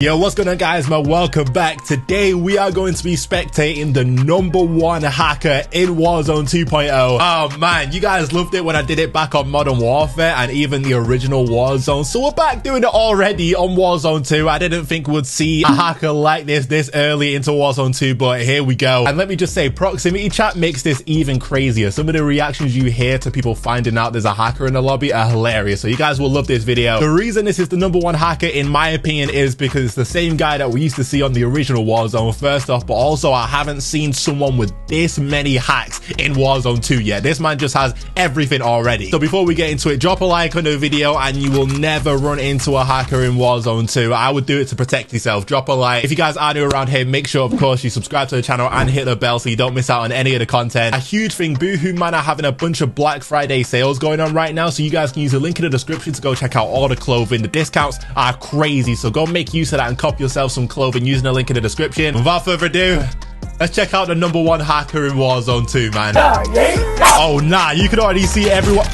Yo, what's going on, guys, man? Welcome back. Today we are going to be spectating the #1 hacker in Warzone 2.0. Oh man, you guys loved it when I did it back on Modern Warfare and even the original Warzone, so we're back doing it already on Warzone 2. I didn't think we'd see a hacker like this early into Warzone 2, but here we go. And let me just say, proximity chat makes this even crazier. Some of the reactions you hear to people finding out there's a hacker in the lobby are hilarious, so you guys will love this video. The reason this is the #1 hacker, in my opinion, is because it's the same guy that we used to see on the original Warzone, first off, but also I haven't seen someone with this many hacks in Warzone 2 yet. This man just has everything already. So before we get into it, drop a like on the video and you will never run into a hacker in Warzone 2. I would do it to protect yourself. Drop a like. If you guys are new around here, make sure, of course, you subscribe to the channel and hit the bell so you don't miss out on any of the content. A huge thing, Boohoo Man are having a bunch of Black Friday sales going on right now, so you guys can use the link in the description to go check out all the clothing. The discounts are crazy, so go make use of that and cop yourself some clothing using the link in the description. Without further ado, let's check out the #1 hacker in Warzone 2, man. Oh nah, you can already see everyone.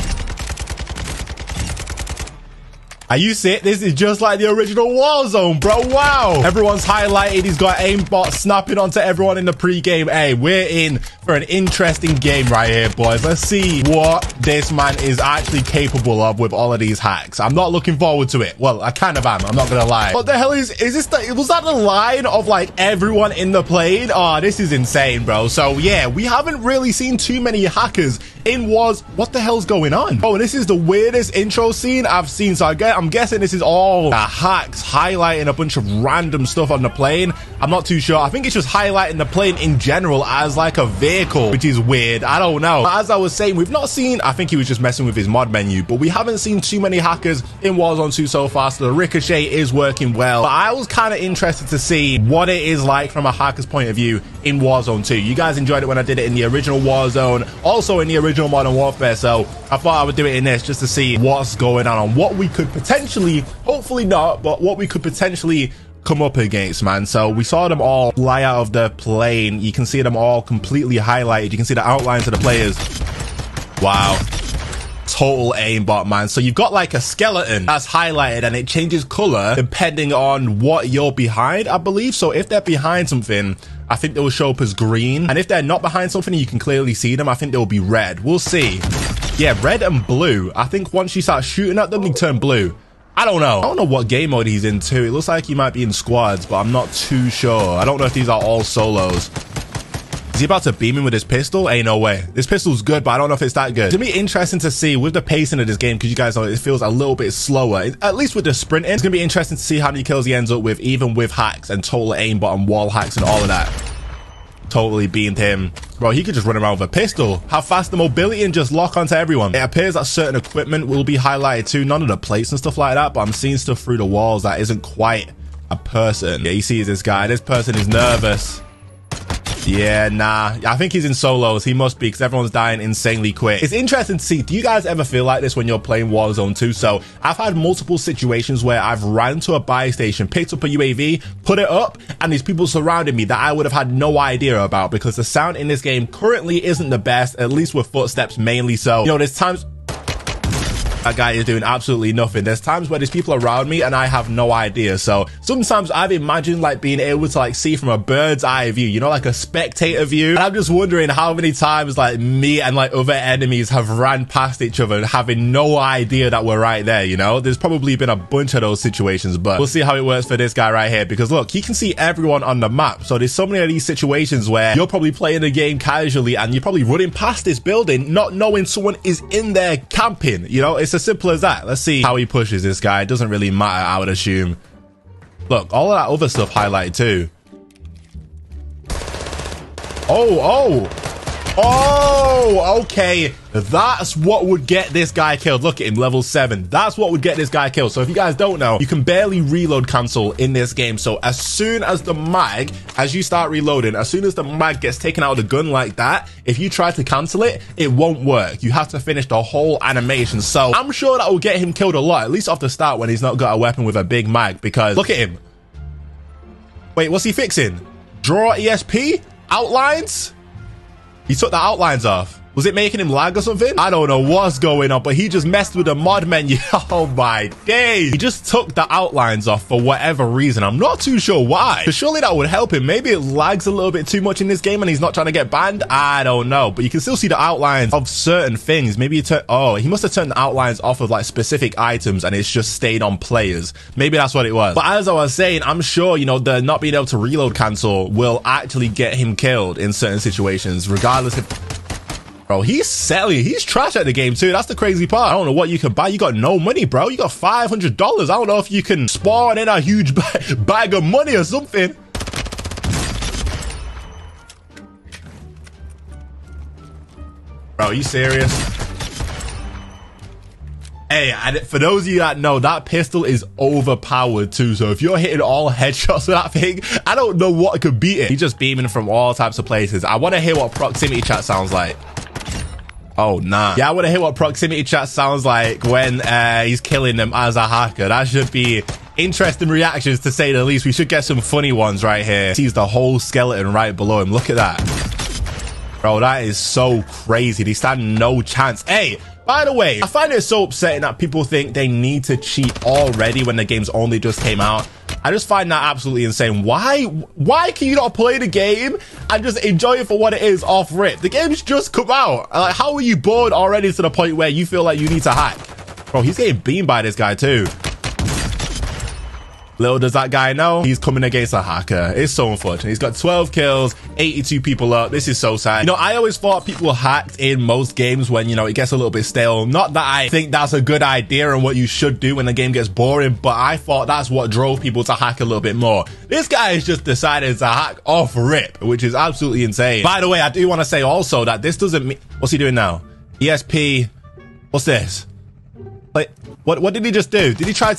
Are you sick? This is just like the original Warzone, bro. Wow. Everyone's highlighted. He's got aimbot snapping onto everyone in the pre-game. Hey, we're in for an interesting game right here, boys. Let's see what this man is actually capable of with all of these hacks. I'm not looking forward to it. Well, I kind of am. I'm not going to lie. What the hell is this? Was that the line of like everyone in the plane? Oh, this is insane, bro. So yeah, we haven't really seen too many hackers in Wars. What the hell's going on? Oh, this is the weirdest intro scene I've seen. So I'm guessing this is all the hacks highlighting a bunch of random stuff on the plane. I'm not too sure. I think it's just highlighting the plane in general as like a vehicle, which is weird. I don't know. As I was saying, we've not seen, I think he was just messing with his mod menu, but we haven't seen too many hackers in Warzone 2 so far, so the ricochet is working well. But I was kind of interested to see what it is like from a hacker's point of view in Warzone 2. You guys enjoyed it when I did it in the original Warzone, also in the original Modern Warfare, so I thought I would do it in this just to see what's going on and what we could potentially, hopefully not, but what we could potentially come up against, man. So we saw them all fly out of the plane. You can see them all completely highlighted. You can see the outlines of the players. Wow. Total aimbot, man. So you've got like a skeleton that's highlighted and it changes color depending on what you're behind, I believe. So if they're behind something, I think they will show up as green, and if they're not behind something you can clearly see them, I think they'll be red. We'll see. Yeah, red and blue. I think once you start shooting at them, they turn blue. I don't know. I don't know what game mode he's in too. It looks like he might be in squads, but I'm not too sure. I don't know if these are all solos. Is he about to beam him with his pistol? Ain't no way. This pistol's good, but I don't know if it's that good. It's gonna be interesting to see with the pacing of this game, because you guys know it feels a little bit slower. At least with the sprinting, it's gonna be interesting to see how many kills he ends up with, even with hacks and total aimbot and wall hacks and all of that. Totally beamed him. Bro, he could just run around with a pistol. Have faster mobility and just lock onto everyone. It appears that certain equipment will be highlighted too. None of the plates and stuff like that, but I'm seeing stuff through the walls that isn't quite a person. Yeah, you see this guy. This person is nervous. Yeah, nah. I think he's in solos. He must be, because everyone's dying insanely quick. It's interesting to see. Do you guys ever feel like this when you're playing Warzone 2? So I've had multiple situations where I've ran to a buy station, picked up a UAV, put it up, and there's people surrounding me that I would have had no idea about, because the sound in this game currently isn't the best, at least with footsteps mainly. So, you know, there's times that guy is doing absolutely nothing. There's times where there's people around me and I have no idea. So sometimes I've imagined like being able to like see from a bird's eye view, you know, like a spectator view. And I'm just wondering how many times like me and like other enemies have ran past each other having no idea that we're right there, you know? There's probably been a bunch of those situations, but we'll see how it works for this guy right here, because look, he can see everyone on the map. So there's so many of these situations where you're probably playing the game casually and you're probably running past this building not knowing someone is in there camping, you know? It's as simple as that. Let's see how he pushes this guy. It doesn't really matter, I would assume. Look, all of that other stuff highlighted too. Oh, okay. That's what would get this guy killed. Look at him, level 7. That's what would get this guy killed. So if you guys don't know, you can barely reload cancel in this game. So as soon as the mag, as you start reloading, as soon as the mag gets taken out of the gun like that, if you try to cancel it, it won't work. You have to finish the whole animation. So I'm sure that will get him killed a lot, at least off the start when he's not got a weapon with a big mag, because look at him. Wait, what's he fixing? Draw ESP? Outlines? He took the outlines off. Was it making him lag or something? I don't know what's going on, but he just messed with the mod menu. Oh my days. He just took the outlines off for whatever reason. I'm not too sure why. But surely that would help him. Maybe it lags a little bit too much in this game and he's not trying to get banned. I don't know. But you can still see the outlines of certain things. Maybe he must have turned the outlines off of like specific items and it's just stayed on players. Maybe that's what it was. But as I was saying, I'm sure, you know, the not being able to reload cancel will actually get him killed in certain situations, regardless if... Bro, he's selling. He's trash at the game too. That's the crazy part. I don't know what you can buy. You got no money, bro. You got $500. I don't know if you can spawn in a huge bag of money or something. Bro, are you serious? Hey, and for those of you that know, that pistol is overpowered too. So if you're hitting all headshots with that thing, I don't know what could beat it. He's just beaming from all types of places. I want to hear what proximity chat sounds like. Oh, nah. Yeah, I want to hear what proximity chat sounds like when he's killing them as a hacker. That should be interesting reactions, to say the least. We should get some funny ones right here. Sees the whole skeleton right below him. Look at that. Bro, that is so crazy. They stand no chance. Hey, by the way, I find it so upsetting that people think they need to cheat already when the game's only just came out. I just find that absolutely insane. Why can you not play the game and just enjoy it for what it is off rip? The game's just come out. Like, how are you bored already to the point where you feel like you need to hack? Bro, he's getting beamed by this guy too. Little does that guy know, he's coming against a hacker. It's so unfortunate. He's got 12 kills, 82 people up. This is so sad. You know, I always thought people hacked in most games when, you know, it gets a little bit stale. Not that I think that's a good idea and what you should do when the game gets boring, but I thought that's what drove people to hack a little bit more. This guy has just decided to hack off rip, which is absolutely insane. By the way, I do want to say also that this doesn't mean... What's he doing now? ESP... What's this? Like, what did he just do? Did he try to